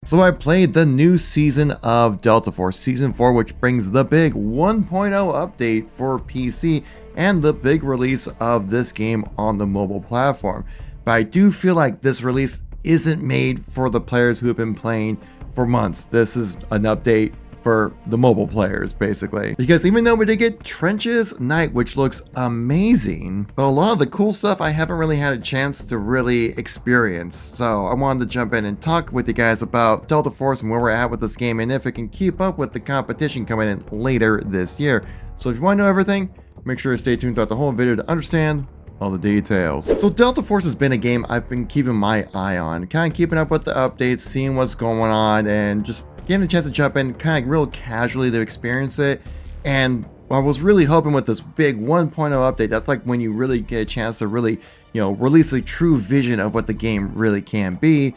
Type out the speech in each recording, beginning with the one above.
So I played the new season of Delta Force, Season 4, which brings the big 1.0 update for PC and the big release of this game on the mobile platform. But I do feel like this release isn't made for the players who have been playing for months. This is an update for the mobile players, basically. Because even though we did get Trenches Night, which looks amazing, but a lot of the cool stuff I haven't really had a chance to really experience. So I wanted to jump in and talk with you guys about Delta Force and where we're at with this game and if it can keep up with the competition coming in later this year. So if you want to know everything, make sure to stay tuned throughout the whole video to understand all the details. So Delta Force has been a game I've been keeping my eye on, kind of keeping up with the updates, seeing what's going on, and just getting a chance to jump in kind of real casually to experience it. And I was really hoping with this big 1.0 update, that's like when you really get a chance to really, release the true vision of what the game really can be.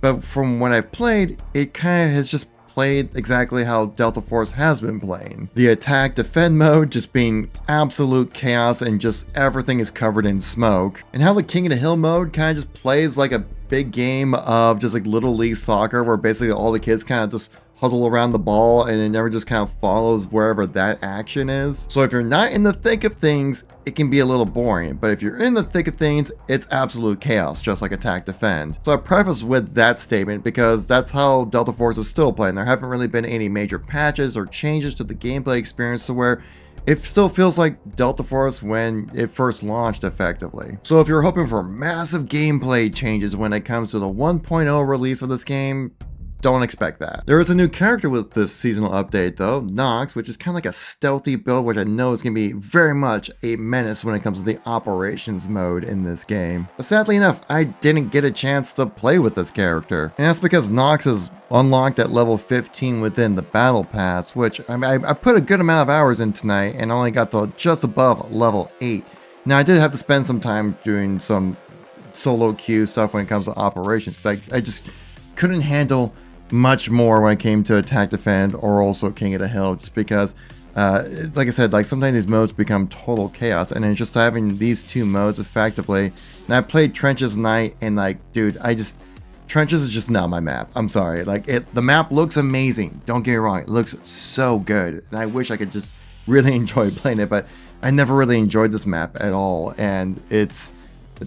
But from what I've played, it kind of has just played exactly how Delta Force has been playing. The attack defend mode just being absolute chaos and just everything is covered in smoke. And how the King of the Hill mode kind of just plays like a big game of just like Little League soccer where basically all the kids kind of just huddle around the ball and it never just kind of follows wherever that action is. So if you're not in the thick of things, it can be a little boring, but if you're in the thick of things, it's absolute chaos, just like attack defend. So I preface with that statement because that's how Delta Force is still playing. There haven't really been any major patches or changes to the gameplay experience to where it still feels like Delta Force when it first launched effectively. So if you're hoping for massive gameplay changes when it comes to the 1.0 release of this game, don't expect that. There is a new character with this seasonal update though, Nox, which is kind of like a stealthy build, which I know is going to be very much a menace when it comes to the operations mode in this game. But sadly enough, I didn't get a chance to play with this character. And that's because Nox is unlocked at level 15 within the battle pass, which I put a good amount of hours in tonight and only got to just above level 8. Now I did have to spend some time doing some solo queue stuff when it comes to operations, because I just couldn't handle much more when it came to attack defend or also King of the Hill, just because like I said, like sometimes these modes become total chaos, and it's just having these two modes effectively. And I played Trenches Night and like, dude, Trenches is just not my map. I'm sorry. Like the map looks amazing, don't get me wrong, it looks so good and I wish I could just really enjoy playing it, but I never really enjoyed this map at all. And it's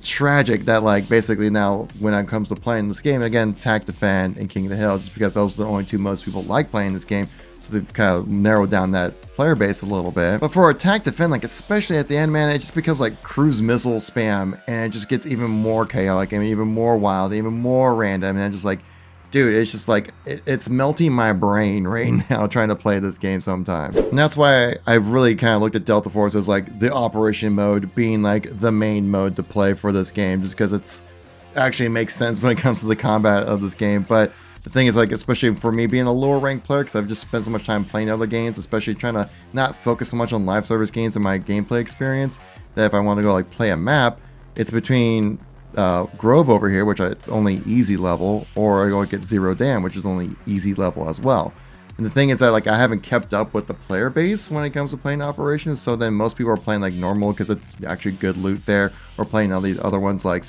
tragic that like basically now when it comes to playing this game, again, attack defend and King of the Hill, just because those are the only two most people like playing this game, so they've kind of narrowed down that player base a little bit. But for attack defend, like especially at the end, man, it just becomes like cruise missile spam, and it just gets even more chaotic and even more wild, even more random. And I'm just like, dude, it's just like, it's melting my brain right now trying to play this game sometimes. And that's why I've really kind of looked at Delta Force as like the operation mode being like the main mode to play for this game, just because it's actually makes sense when it comes to the combat of this game. But the thing is, like, especially for me being a lower ranked player, because I've just spent so much time playing other games, especially trying to not focus so much on live service games in my gameplay experience, that if I want to go like play a map, it's between Grove over here, which it's only easy level, or I go get Zero Dam, which is only easy level as well. And the thing is that like I haven't kept up with the player base when it comes to playing operations, so then most people are playing like normal because it's actually good loot there, or playing all these other ones like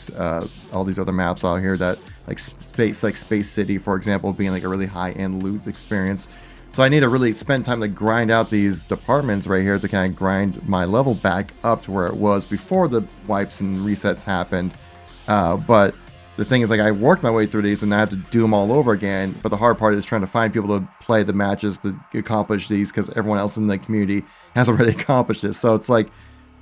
all these other maps out here that like Space City, for example, being like a really high-end loot experience. So I need to really spend time to grind out these departments right here to kind of grind my level back up to where it was before the wipes and resets happened. But the thing is, like, I worked my way through these and I have to do them all over again. But the hard part is trying to find people to play the matches to accomplish these, because everyone else in the community has already accomplished this. So it's like,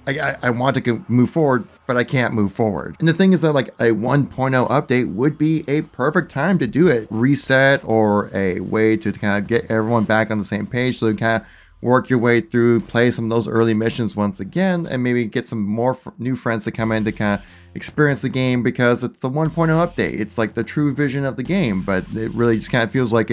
I want to move forward, but I can't move forward. And the thing is that like a 1.0 update would be a perfect time to do it. Reset, or a way to kind of get everyone back on the same page, so you kind of work your way through, play some of those early missions once again, and maybe get some more new friends to come in to kind of experience the game, because it's the 1.0 update. It's like the true vision of the game, but it really just kind of feels like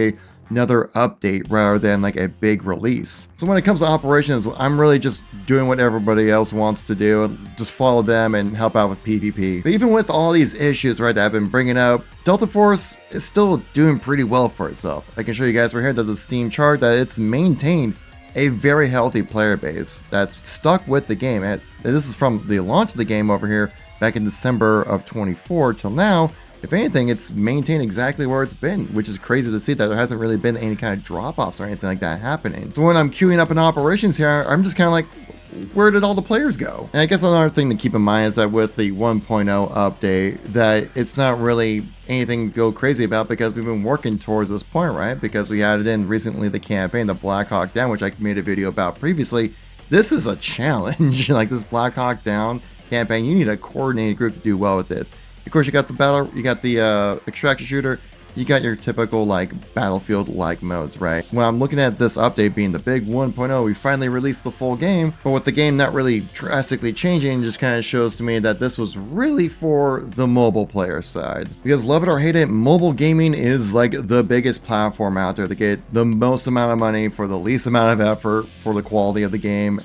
another update rather than like a big release. So when it comes to operations, I'm really just doing what everybody else wants to do, and just follow them and help out with PvP. But even with all these issues, right, that I've been bringing up, Delta Force is still doing pretty well for itself. I can show you guys right here that the Steam chart that it's maintained a very healthy player base that's stuck with the game. And this is from the launch of the game over here back in December of 24 till now. if anything, it's maintained exactly where it's been, which is crazy to see that there hasn't really been any kind of drop-offs or anything like that happening. So when I'm queuing up in operations here, I'm just kind of like, where did all the players go? And I guess another thing to keep in mind is that with the 1.0 update, that it's not really anything to go crazy about because we've been working towards this point, right? Because we added in recently the campaign, the Black Hawk Down, which I made a video about previously. This is a challenge. Like this Black Hawk Down campaign, you need a coordinated group to do well with this. Of course, you got the battle, you got the extraction shooter, you got your typical like battlefield-like modes, right? When I'm looking at this update being the big 1.0, we finally released the full game, but with the game not really drastically changing, it just kind of shows to me that this was really for the mobile player side. Because love it or hate it, mobile gaming is like the biggest platform out there to get the most amount of money for the least amount of effort for the quality of the game.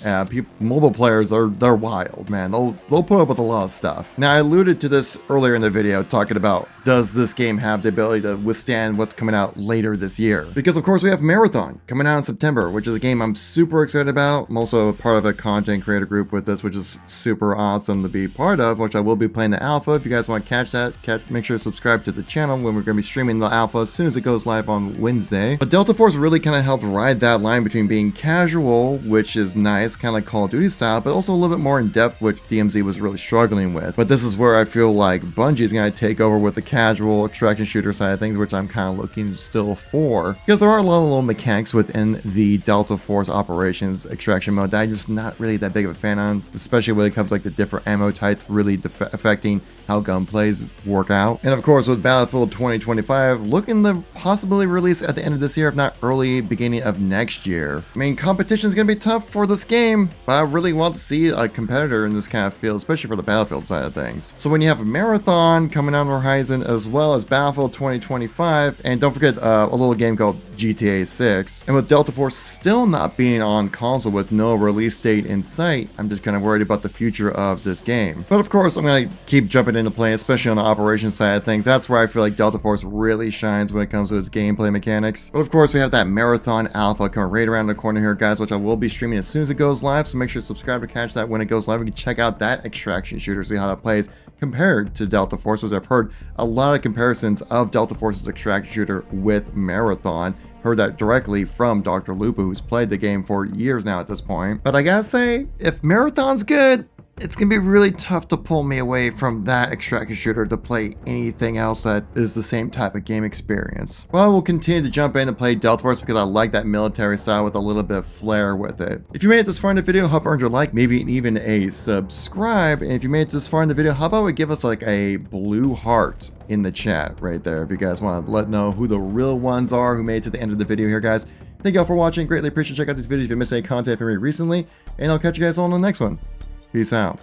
Mobile players they're wild, man. They'll put up with a lot of stuff. Now I alluded to this earlier in the video, talking about does this game have the ability to withstand what's coming out later this year? Because of course we have Marathon coming out in September, which is a game I'm super excited about. I'm also a part of a content creator group with this, which is super awesome to be part of, which I will be playing the alpha. If you guys want to catch that, make sure to subscribe to the channel when we're going to be streaming the alpha as soon as it goes live on Wednesday. But Delta Force really kind of helped ride that line between being casual, which is nice, kind of like Call of Duty style, but also a little bit more in depth, which DMZ was really struggling with. But this is where I feel like Bungie's going to take over with the casual extraction shooter side of things, which I'm kind of looking still for, because there are a lot of little mechanics within the Delta Force operations extraction mode that I'm just not really that big of a fan on, especially when it comes to like the different ammo types really affecting how gunplays work out. And of course with Battlefield 2025 looking to possibly release at the end of this year, if not early beginning of next year. I mean, competition is going to be tough for this game, but I really want to see a competitor in this kind of field, especially for the Battlefield side of things. So when you have a Marathon coming on the horizon as well as Battlefield 2025, and don't forget a little game called GTA 6, and with Delta Force still not being on console with no release date in sight, I'm just kind of worried about the future of this game. But of course I'm going to keep jumping into play, especially on the operations side of things. That's where I feel like Delta Force really shines when it comes to its gameplay mechanics. But of course we have that Marathon Alpha coming right around the corner here, guys, which I will be streaming as soon as it goes live, so make sure to subscribe to catch that when it goes live. We can check out that extraction shooter, see how that plays compared to Delta Force, which I've heard a lot of comparisons of Delta Force's extraction shooter with Marathon. Heard that directly from Dr. Lupa, who's played the game for years now at this point. But I gotta say, if Marathon's good, it's gonna be really tough to pull me away from that extraction shooter to play anything else that is the same type of game experience. Well, I will continue to jump in and play Delta Force because I like that military style with a little bit of flair with it. If you made it this far in the video, hope you earned your like, maybe even a subscribe. And if you made it this far in the video, how about we give us like a blue heart in the chat right there if you guys want to let know who the real ones are who made it to the end of the video here, guys. Thank you all for watching. Greatly appreciate it. Check out these videos if you missed any content from me recently, and I'll catch you guys all in the next one. Peace out.